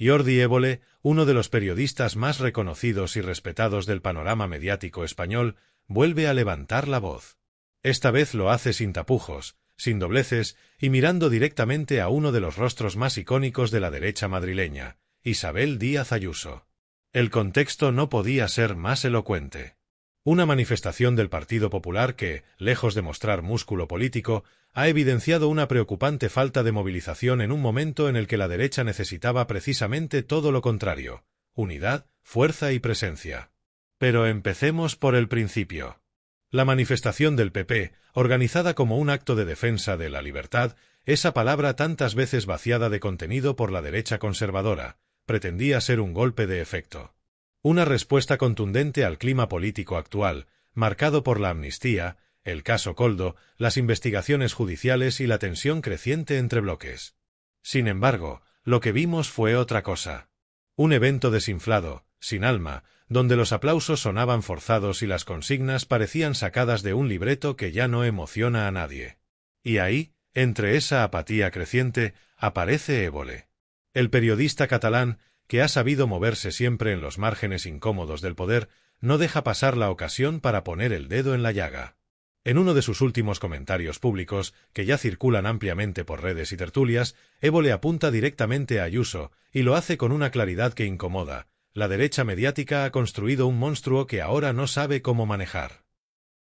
Jordi Évole, uno de los periodistas más reconocidos y respetados del panorama mediático español, vuelve a levantar la voz. Esta vez lo hace sin tapujos, sin dobleces y mirando directamente a uno de los rostros más icónicos de la derecha madrileña, Isabel Díaz Ayuso. El contexto no podía ser más elocuente. Una manifestación del Partido Popular que, lejos de mostrar músculo político, ha evidenciado una preocupante falta de movilización en un momento en el que la derecha necesitaba precisamente todo lo contrario: unidad, fuerza y presencia. Pero empecemos por el principio. La manifestación del PP, organizada como un acto de defensa de la libertad, esa palabra tantas veces vaciada de contenido por la derecha conservadora, pretendía ser un golpe de efecto. Una respuesta contundente al clima político actual, marcado por la amnistía, el caso Koldo, las investigaciones judiciales y la tensión creciente entre bloques. Sin embargo, lo que vimos fue otra cosa. Un evento desinflado, sin alma, donde los aplausos sonaban forzados y las consignas parecían sacadas de un libreto que ya no emociona a nadie. Y ahí, entre esa apatía creciente, aparece Évole. El periodista catalán, que ha sabido moverse siempre en los márgenes incómodos del poder, no deja pasar la ocasión para poner el dedo en la llaga. En uno de sus últimos comentarios públicos, que ya circulan ampliamente por redes y tertulias, Évole apunta directamente a Ayuso, y lo hace con una claridad que incomoda. La derecha mediática ha construido un monstruo que ahora no sabe cómo manejar.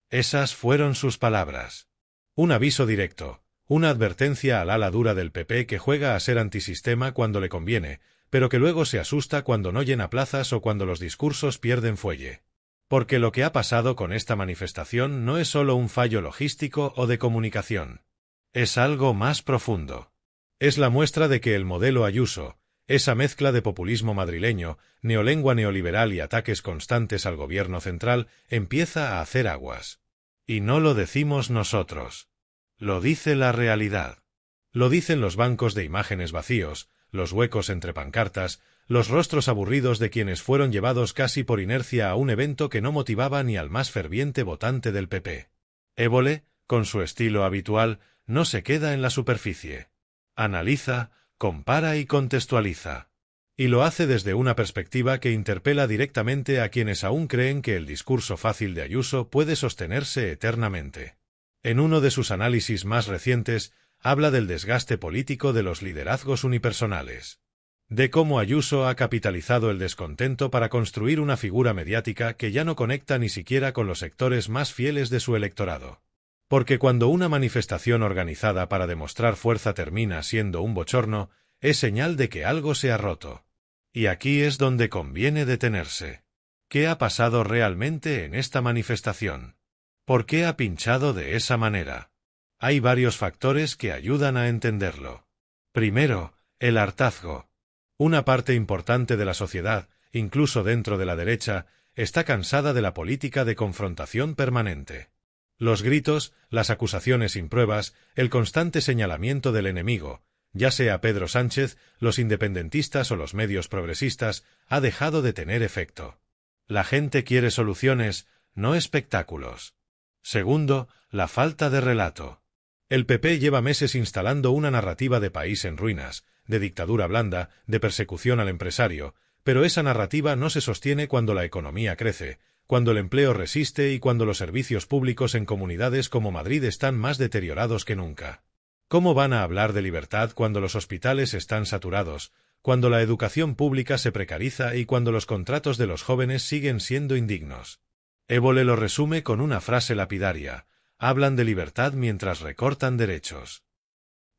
Esas fueron sus palabras. Un aviso directo, una advertencia al ala dura del PP que juega a ser antisistema cuando le conviene, pero que luego se asusta cuando no llena plazas o cuando los discursos pierden fuelle. Porque lo que ha pasado con esta manifestación no es solo un fallo logístico o de comunicación. Es algo más profundo. Es la muestra de que el modelo Ayuso, esa mezcla de populismo madrileño, neolengua neoliberal y ataques constantes al gobierno central, empieza a hacer aguas. Y no lo decimos nosotros. Lo dice la realidad. Lo dicen los bancos de imágenes vacíos, los huecos entre pancartas, los rostros aburridos de quienes fueron llevados casi por inercia a un evento que no motivaba ni al más ferviente votante del PP. Évole, con su estilo habitual, no se queda en la superficie. Analiza, compara y contextualiza. Y lo hace desde una perspectiva que interpela directamente a quienes aún creen que el discurso fácil de Ayuso puede sostenerse eternamente. En uno de sus análisis más recientes, habla del desgaste político de los liderazgos unipersonales. De cómo Ayuso ha capitalizado el descontento para construir una figura mediática que ya no conecta ni siquiera con los sectores más fieles de su electorado. Porque cuando una manifestación organizada para demostrar fuerza termina siendo un bochorno, es señal de que algo se ha roto. Y aquí es donde conviene detenerse. ¿Qué ha pasado realmente en esta manifestación? ¿Por qué ha pinchado de esa manera? Hay varios factores que ayudan a entenderlo. Primero, el hartazgo. Una parte importante de la sociedad, incluso dentro de la derecha, está cansada de la política de confrontación permanente. Los gritos, las acusaciones sin pruebas, el constante señalamiento del enemigo, ya sea Pedro Sánchez, los independentistas o los medios progresistas, ha dejado de tener efecto. La gente quiere soluciones, no espectáculos. Segundo, la falta de relato. El PP lleva meses instalando una narrativa de país en ruinas, de dictadura blanda, de persecución al empresario, pero esa narrativa no se sostiene cuando la economía crece, cuando el empleo resiste y cuando los servicios públicos en comunidades como Madrid están más deteriorados que nunca. ¿Cómo van a hablar de libertad cuando los hospitales están saturados, cuando la educación pública se precariza y cuando los contratos de los jóvenes siguen siendo indignos? Évole lo resume con una frase lapidaria: hablan de libertad mientras recortan derechos.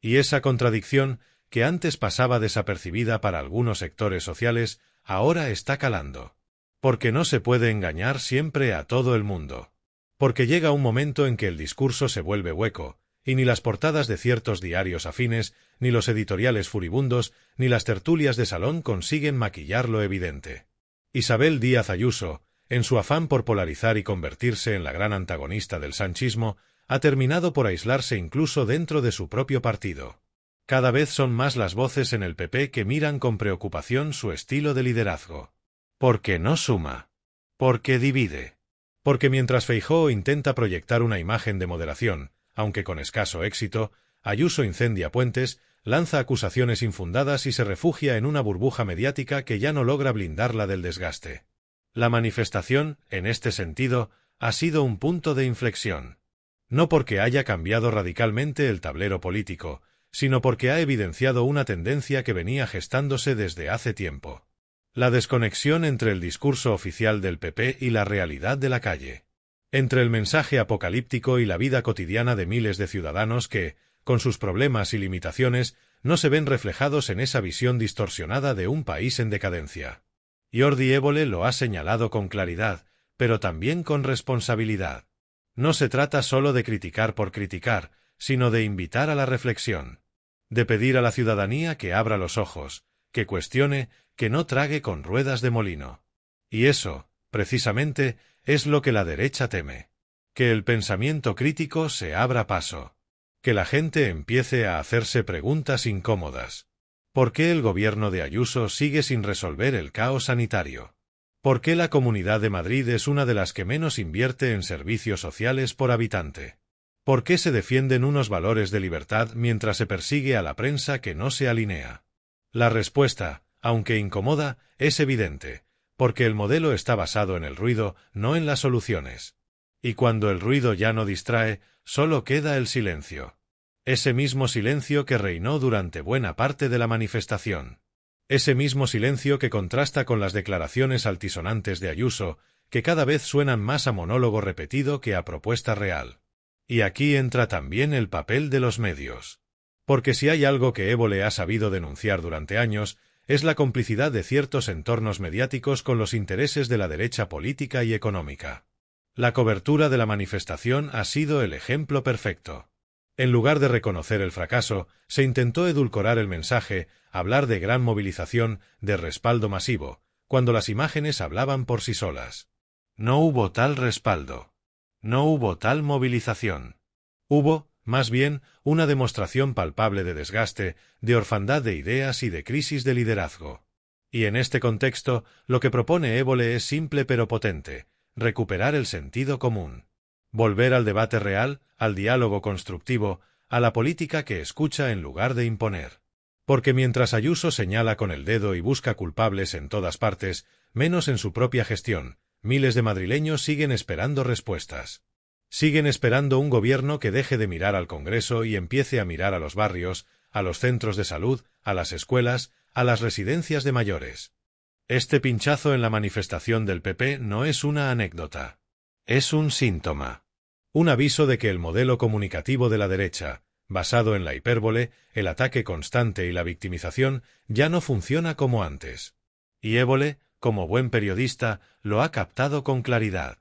Y esa contradicción, que antes pasaba desapercibida para algunos sectores sociales, ahora está calando. Porque no se puede engañar siempre a todo el mundo. Porque llega un momento en que el discurso se vuelve hueco, y ni las portadas de ciertos diarios afines, ni los editoriales furibundos, ni las tertulias de salón consiguen maquillar lo evidente. Isabel Díaz Ayuso, en su afán por polarizar y convertirse en la gran antagonista del sanchismo, ha terminado por aislarse incluso dentro de su propio partido. Cada vez son más las voces en el PP que miran con preocupación su estilo de liderazgo. Porque no suma. Porque divide. Porque mientras Feijóo intenta proyectar una imagen de moderación, aunque con escaso éxito, Ayuso incendia puentes, lanza acusaciones infundadas y se refugia en una burbuja mediática que ya no logra blindarla del desgaste. La manifestación, en este sentido, ha sido un punto de inflexión. No porque haya cambiado radicalmente el tablero político, sino porque ha evidenciado una tendencia que venía gestándose desde hace tiempo. La desconexión entre el discurso oficial del PP y la realidad de la calle. Entre el mensaje apocalíptico y la vida cotidiana de miles de ciudadanos que, con sus problemas y limitaciones, no se ven reflejados en esa visión distorsionada de un país en decadencia. Jordi Évole lo ha señalado con claridad, pero también con responsabilidad. No se trata solo de criticar por criticar, sino de invitar a la reflexión. De pedir a la ciudadanía que abra los ojos, que cuestione, que no trague con ruedas de molino. Y eso, precisamente, es lo que la derecha teme. Que el pensamiento crítico se abra paso. Que la gente empiece a hacerse preguntas incómodas. ¿Por qué el gobierno de Ayuso sigue sin resolver el caos sanitario? ¿Por qué la Comunidad de Madrid es una de las que menos invierte en servicios sociales por habitante? ¿Por qué se defienden unos valores de libertad mientras se persigue a la prensa que no se alinea? La respuesta, aunque incomoda, es evidente, porque el modelo está basado en el ruido, no en las soluciones. Y cuando el ruido ya no distrae, solo queda el silencio. Ese mismo silencio que reinó durante buena parte de la manifestación. Ese mismo silencio que contrasta con las declaraciones altisonantes de Ayuso, que cada vez suenan más a monólogo repetido que a propuesta real. Y aquí entra también el papel de los medios. Porque si hay algo que Évole ha sabido denunciar durante años, es la complicidad de ciertos entornos mediáticos con los intereses de la derecha política y económica. La cobertura de la manifestación ha sido el ejemplo perfecto. En lugar de reconocer el fracaso, se intentó edulcorar el mensaje, hablar de gran movilización, de respaldo masivo, cuando las imágenes hablaban por sí solas. No hubo tal respaldo. No hubo tal movilización. Hubo, más bien, una demostración palpable de desgaste, de orfandad de ideas y de crisis de liderazgo. Y en este contexto, lo que propone Évole es simple pero potente: recuperar el sentido común. Volver al debate real, al diálogo constructivo, a la política que escucha en lugar de imponer. Porque mientras Ayuso señala con el dedo y busca culpables en todas partes, menos en su propia gestión, miles de madrileños siguen esperando respuestas. Siguen esperando un gobierno que deje de mirar al Congreso y empiece a mirar a los barrios, a los centros de salud, a las escuelas, a las residencias de mayores. Este pinchazo en la manifestación del PP no es una anécdota. Es un síntoma. Un aviso de que el modelo comunicativo de la derecha, basado en la hipérbole, el ataque constante y la victimización, ya no funciona como antes. Y Évole, como buen periodista, lo ha captado con claridad.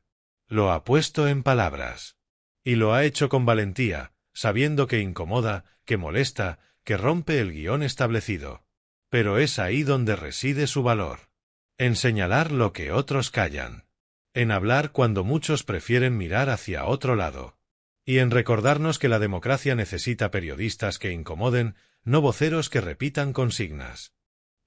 Lo ha puesto en palabras. Y lo ha hecho con valentía, sabiendo que incomoda, que molesta, que rompe el guión establecido. Pero es ahí donde reside su valor. En señalar lo que otros callan. En hablar cuando muchos prefieren mirar hacia otro lado. Y en recordarnos que la democracia necesita periodistas que incomoden, no voceros que repitan consignas.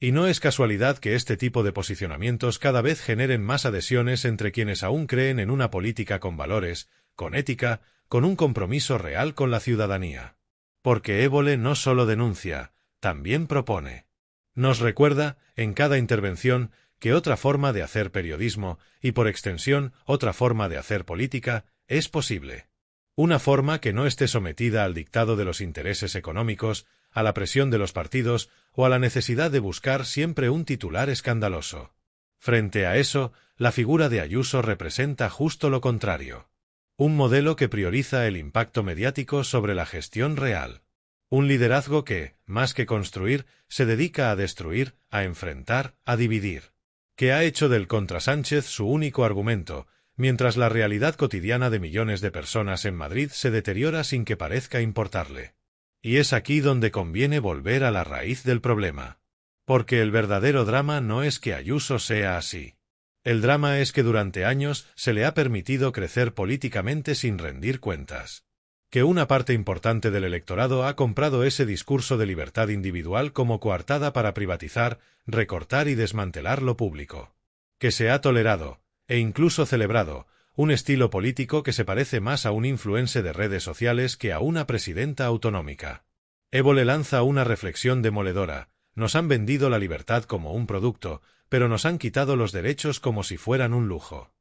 Y no es casualidad que este tipo de posicionamientos cada vez generen más adhesiones entre quienes aún creen en una política con valores, con ética, con un compromiso real con la ciudadanía. Porque Évole no solo denuncia, también propone. Nos recuerda, en cada intervención, que otra forma de hacer periodismo, y por extensión, otra forma de hacer política, es posible. Una forma que no esté sometida al dictado de los intereses económicos, a la presión de los partidos o a la necesidad de buscar siempre un titular escandaloso. Frente a eso, la figura de Ayuso representa justo lo contrario. Un modelo que prioriza el impacto mediático sobre la gestión real. Un liderazgo que, más que construir, se dedica a destruir, a enfrentar, a dividir. Que ha hecho del contra Sánchez su único argumento, mientras la realidad cotidiana de millones de personas en Madrid se deteriora sin que parezca importarle. Y es aquí donde conviene volver a la raíz del problema. Porque el verdadero drama no es que Ayuso sea así. El drama es que durante años se le ha permitido crecer políticamente sin rendir cuentas. Que una parte importante del electorado ha comprado ese discurso de libertad individual como coartada para privatizar, recortar y desmantelar lo público. Que se ha tolerado, e incluso celebrado, un estilo político que se parece más a un influencer de redes sociales que a una presidenta autonómica. Évole lanza una reflexión demoledora: nos han vendido la libertad como un producto, pero nos han quitado los derechos como si fueran un lujo.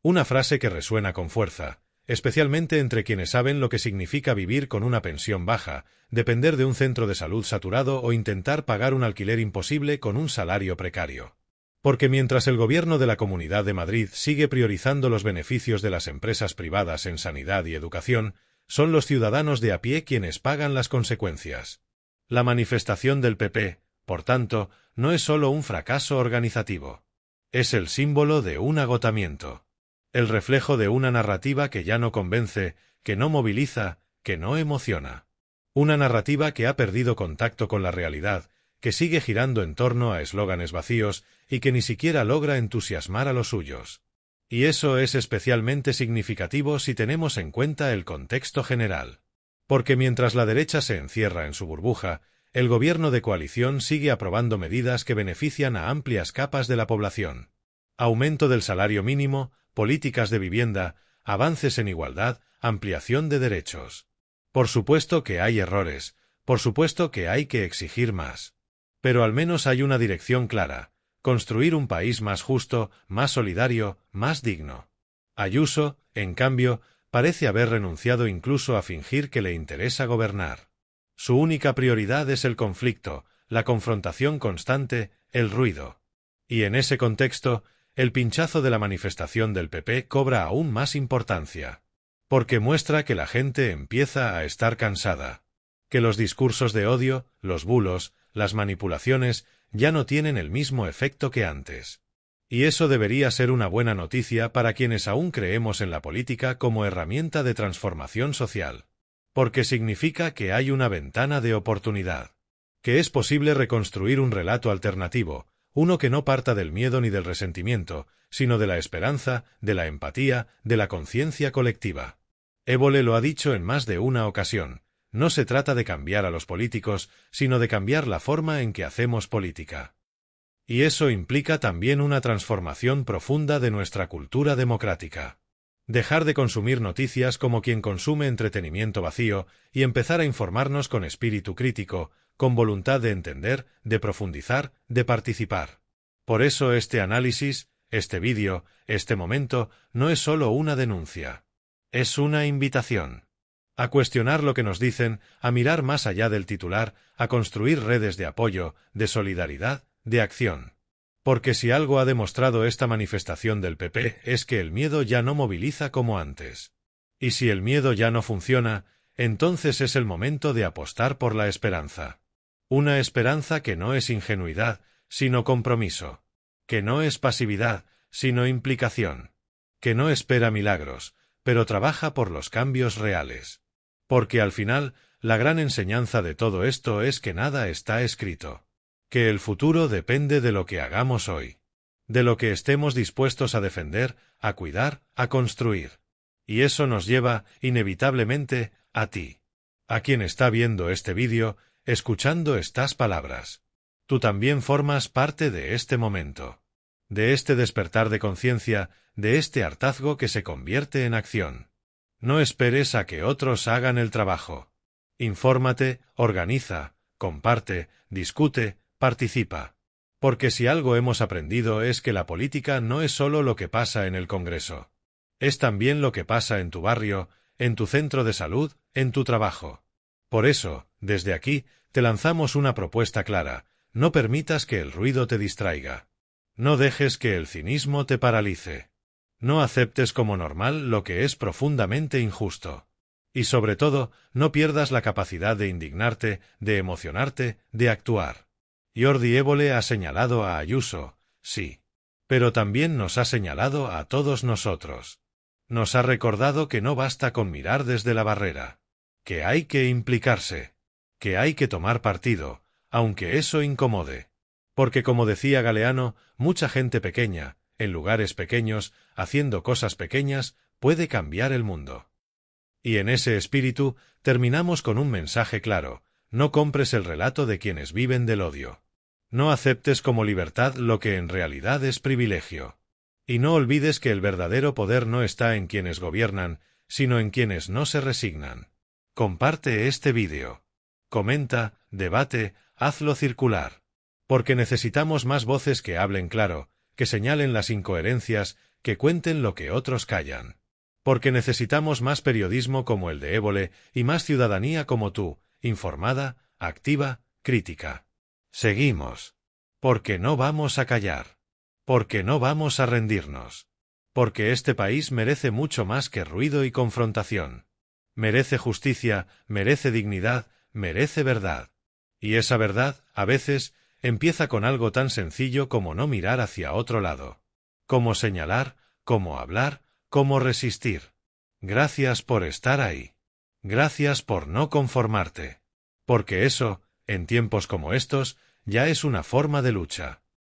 Una frase que resuena con fuerza, especialmente entre quienes saben lo que significa vivir con una pensión baja, depender de un centro de salud saturado o intentar pagar un alquiler imposible con un salario precario. Porque mientras el gobierno de la Comunidad de Madrid sigue priorizando los beneficios de las empresas privadas en sanidad y educación, son los ciudadanos de a pie quienes pagan las consecuencias. La manifestación del PP, por tanto, no es solo un fracaso organizativo. Es el símbolo de un agotamiento. El reflejo de una narrativa que ya no convence, que no moviliza, que no emociona. Una narrativa que ha perdido contacto con la realidad, que sigue girando en torno a eslóganes vacíos y que ni siquiera logra entusiasmar a los suyos. Y eso es especialmente significativo si tenemos en cuenta el contexto general. Porque mientras la derecha se encierra en su burbuja, el gobierno de coalición sigue aprobando medidas que benefician a amplias capas de la población. Aumento del salario mínimo, políticas de vivienda, avances en igualdad, ampliación de derechos. Por supuesto que hay errores, por supuesto que hay que exigir más. Pero al menos hay una dirección clara: construir un país más justo, más solidario, más digno. Ayuso, en cambio, parece haber renunciado incluso a fingir que le interesa gobernar. Su única prioridad es el conflicto, la confrontación constante, el ruido. Y en ese contexto, el pinchazo de la manifestación del PP cobra aún más importancia. Porque muestra que la gente empieza a estar cansada. Que los discursos de odio, los bulos, las manipulaciones, ya no tienen el mismo efecto que antes. Y eso debería ser una buena noticia para quienes aún creemos en la política como herramienta de transformación social. Porque significa que hay una ventana de oportunidad. Que es posible reconstruir un relato alternativo, uno que no parta del miedo ni del resentimiento, sino de la esperanza, de la empatía, de la conciencia colectiva. Évole lo ha dicho en más de una ocasión: no se trata de cambiar a los políticos, sino de cambiar la forma en que hacemos política. Y eso implica también una transformación profunda de nuestra cultura democrática. Dejar de consumir noticias como quien consume entretenimiento vacío y empezar a informarnos con espíritu crítico, con voluntad de entender, de profundizar, de participar. Por eso este análisis, este vídeo, este momento, no es solo una denuncia. Es una invitación. A cuestionar lo que nos dicen, a mirar más allá del titular, a construir redes de apoyo, de solidaridad, de acción. Porque si algo ha demostrado esta manifestación del PP es que el miedo ya no moviliza como antes. Y si el miedo ya no funciona, entonces es el momento de apostar por la esperanza. Una esperanza que no es ingenuidad, sino compromiso. Que no es pasividad, sino implicación. Que no espera milagros, pero trabaja por los cambios reales. Porque al final, la gran enseñanza de todo esto es que nada está escrito. Que el futuro depende de lo que hagamos hoy. De lo que estemos dispuestos a defender, a cuidar, a construir. Y eso nos lleva, inevitablemente, a ti. A quien está viendo este vídeo, escuchando estas palabras. Tú también formas parte de este momento. De este despertar de conciencia, de este hartazgo que se convierte en acción. No esperes a que otros hagan el trabajo. Infórmate, organiza, comparte, discute, participa. Porque si algo hemos aprendido es que la política no es solo lo que pasa en el Congreso. Es también lo que pasa en tu barrio, en tu centro de salud, en tu trabajo. Por eso, desde aquí, te lanzamos una propuesta clara: no permitas que el ruido te distraiga. No dejes que el cinismo te paralice. No aceptes como normal lo que es profundamente injusto. Y sobre todo, no pierdas la capacidad de indignarte, de emocionarte, de actuar. Jordi Évole ha señalado a Ayuso, sí. Pero también nos ha señalado a todos nosotros. Nos ha recordado que no basta con mirar desde la barrera. Que hay que implicarse. Que hay que tomar partido, aunque eso incomode. Porque como decía Galeano, mucha gente pequeña, en lugares pequeños, haciendo cosas pequeñas, puede cambiar el mundo. Y en ese espíritu, terminamos con un mensaje claro: no compres el relato de quienes viven del odio. No aceptes como libertad lo que en realidad es privilegio. Y no olvides que el verdadero poder no está en quienes gobiernan, sino en quienes no se resignan. Comparte este vídeo. comenta, debate, hazlo circular. Porque necesitamos más voces que hablen claro, que señalen las incoherencias, que cuenten lo que otros callan. Porque necesitamos más periodismo como el de Évole y más ciudadanía como tú, informada, activa, crítica. Seguimos. Porque no vamos a callar. Porque no vamos a rendirnos. Porque este país merece mucho más que ruido y confrontación. Merece justicia, merece dignidad, merece verdad. Y esa verdad, a veces, empieza con algo tan sencillo como no mirar hacia otro lado. Como señalar, como hablar, como resistir. Gracias por estar ahí. Gracias por no conformarte. Porque eso, en tiempos como estos, ya es una forma de lucha.